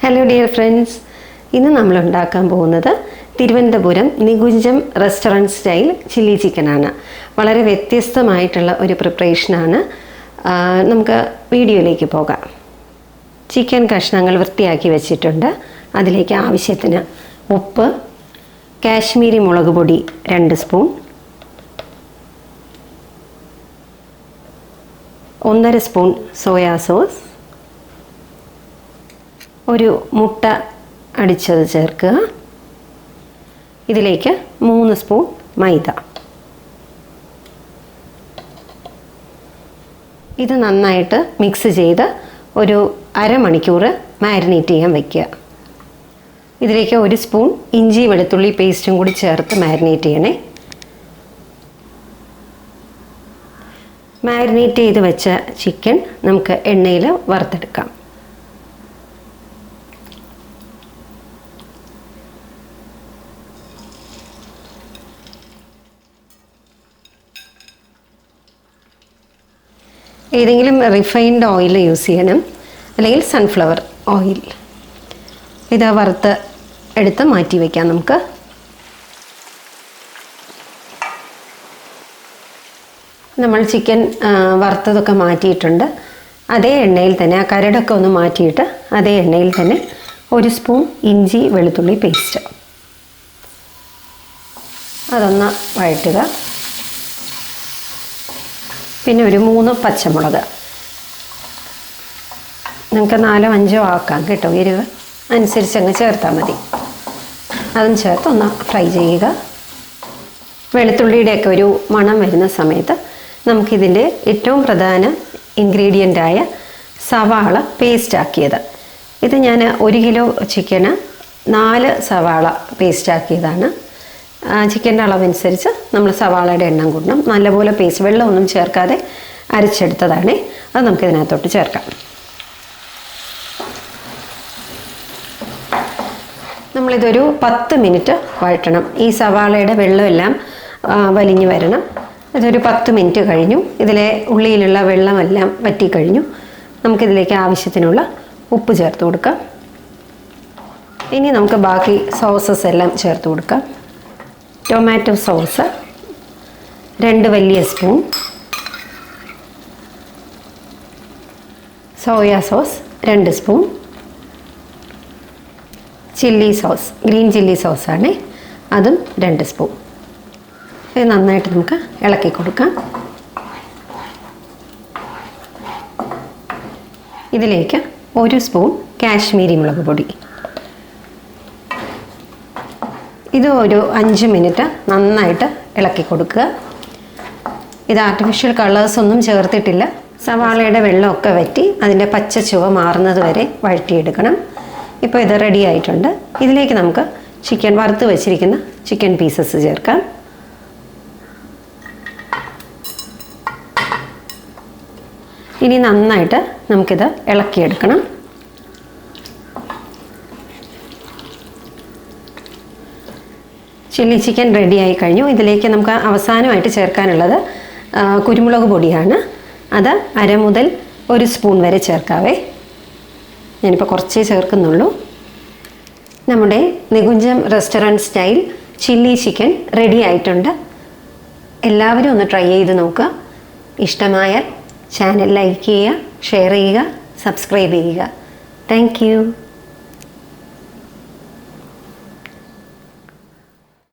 Hello dear friends, ഇന്ന് നമ്മൾ ഉണ്ടാക്കാൻ പോകുന്നത് Thiruvananthapuram Nikunjam restaurant style chilli ചിക്കനാണ്. വളരെ വ്യത്യസ്തമായിട്ടുള്ള ഒരു പ്രിപ്പറേഷനാണ്. നമുക്ക് വീഡിയോയിലേക്ക് പോകാം. ചിക്കൻ കഷ്ണങ്ങൾ വൃത്തിയാക്കി വെച്ചിട്ടുണ്ട്. അതിലേക്ക് ആവശ്യത്തിന് ഉപ്പ്, കാശ്മീരി മുളക് പൊടി 2 സ്പൂൺ, 1.5 സ്പൂൺ സോയാ സോസ്, ഒരു മുട്ട അടിച്ചത് ചേർക്കുക. ഇതിലേക്ക് 3 സ്പൂൺ മൈദ. ഇത് നന്നായിട്ട് മിക്സ് ചെയ്ത് ഒരു അരമണിക്കൂർ മാരിനേറ്റ് ചെയ്യാൻ വയ്ക്കുക. ഇതിലേക്ക് 1 സ്പൂൺ ഇഞ്ചി വെളുത്തുള്ളി പേസ്റ്റും കൂടി ചേർത്ത് മാരിനേറ്റ് ചെയ്യണേ. മാരിനേറ്റ് ചെയ്ത് വെച്ച ചിക്കൻ നമുക്ക് എണ്ണയിൽ വറുത്തെടുക്കാം. ഏതെങ്കിലും റിഫൈൻഡ് ഓയിൽ യൂസ് ചെയ്യണം, അല്ലെങ്കിൽ സൺഫ്ലവർ ഓയിൽ. ഇത് വറുത്ത് എടുത്ത് മാറ്റി വയ്ക്കാം. നമുക്ക് നമ്മൾ ചിക്കൻ വറുത്തതൊക്കെ മാറ്റിയിട്ടുണ്ട്. അതേ എണ്ണയിൽ തന്നെ ആ കരടൊക്കെ ഒന്ന് മാറ്റിയിട്ട് അതേ എണ്ണയിൽ തന്നെ 1 സ്പൂൺ ഇഞ്ചി വെളുത്തുള്ളി പേസ്റ്റ് അതൊന്ന് വഴറ്റുക. പിന്നെ ഒരു 3 പച്ചമുളക്, നിങ്ങൾക്ക് 4 5 ആക്കാം കേട്ടോ, എരിവ് അനുസരിച്ച് അങ്ങ് ചേർത്താൽ മതി. അതും ചേർത്ത് ഒന്ന് ഫ്രൈ ചെയ്യുക. വെളുത്തുള്ളിയുടെയൊക്കെ ഒരു മണം വരുന്ന സമയത്ത് നമുക്കിതിൻ്റെ ഏറ്റവും പ്രധാന ഇൻഗ്രീഡിയൻ്റായ സവാള പേസ്റ്റ് ആക്കിയത്. ഇത് ഞാൻ 1 കിലോ ചിക്കന് 4 സവാള പേസ്റ്റ് ആക്കിയതാണ്. ചിക്കൻ്റെ അളവനുസരിച്ച് നമ്മൾ സവാളയുടെ എണ്ണം കൂടണം. നല്ലപോലെ പേസ്റ്റ്, വെള്ളമൊന്നും ചേർക്കാതെ അരച്ചെടുത്തതാണ്. അത് നമുക്കിതിനകത്തോട്ട് ചേർക്കാം. നമ്മളിതൊരു 10 മിനിറ്റ് വഴറ്റണം. ഈ സവാളയുടെ വെള്ളമെല്ലാം വലിഞ്ഞു വരണം. ഇതൊരു 10 മിനിറ്റ് കഴിഞ്ഞു. ഇതിലെ ഉള്ളിയിലുള്ള വെള്ളമെല്ലാം വറ്റിക്കഴിഞ്ഞു. നമുക്കിതിലേക്ക് ആവശ്യത്തിനുള്ള ഉപ്പ് ചേർത്ത് കൊടുക്കാം. ഇനി നമുക്ക് ബാക്കി സോസസ് എല്ലാം ചേർത്ത് കൊടുക്കാം. ടൊമാറ്റോ സോസ് 2 വലിയ spoon, soya sauce 2 spoon, chilli sauce, green chilli സോസാണ്, അതും 2 സ്പൂൺ. ഇത് നന്നായിട്ട് നമുക്ക് ഇളക്കി കൊടുക്കാം. ഇതിലേക്ക് 1 സ്പൂൺ കാശ്മീരി മുളക് പൊടി. ഇത് ഒരു 5 മിനിറ്റ് നന്നായിട്ട് ഇളക്കി കൊടുക്കുക. ഇത് ആർട്ടിഫിഷ്യൽ കളേഴ്സ് ഒന്നും ചേർത്തിട്ടില്ല. സവാളയുടെ വെള്ളമൊക്കെ വറ്റി അതിൻ്റെ പച്ച ചുവ മാറുന്നത് വരെ വഴറ്റിയെടുക്കണം. ഇപ്പോൾ ഇത് റെഡി ആയിട്ടുണ്ട്. ഇതിലേക്ക് നമുക്ക് ചിക്കൻ വറുത്ത് വെച്ചിരിക്കുന്ന ചിക്കൻ പീസസ് ചേർക്കാം. ഇനി നന്നായിട്ട് നമുക്കിത് ഇളക്കിയെടുക്കണം. ചില്ലി ചിക്കൻ റെഡിയായി കഴിഞ്ഞു. ഇതിലേക്ക് നമുക്ക് അവസാനമായിട്ട് ചേർക്കാനുള്ളത് കുരുമുളക് പൊടിയാണ്. അത് 1/2 മുതൽ 1 സ്പൂൺ വരെ ചേർക്കാവേ. ഞാനിപ്പോൾ കുറച്ചേ ചേർക്കുന്നുള്ളൂ. നമ്മുടെ Nikunjam restaurant style chilli chicken ready ആയിട്ടുണ്ട്. എല്ലാവരും ഒന്ന് ട്രൈ ചെയ്ത് നോക്കുക. ഇഷ്ടമായാൽ ചാനൽ ലൈക്ക് ചെയ്യുക, ഷെയർ ചെയ്യുക, സബ്സ്ക്രൈബ് ചെയ്യുക. Thank U.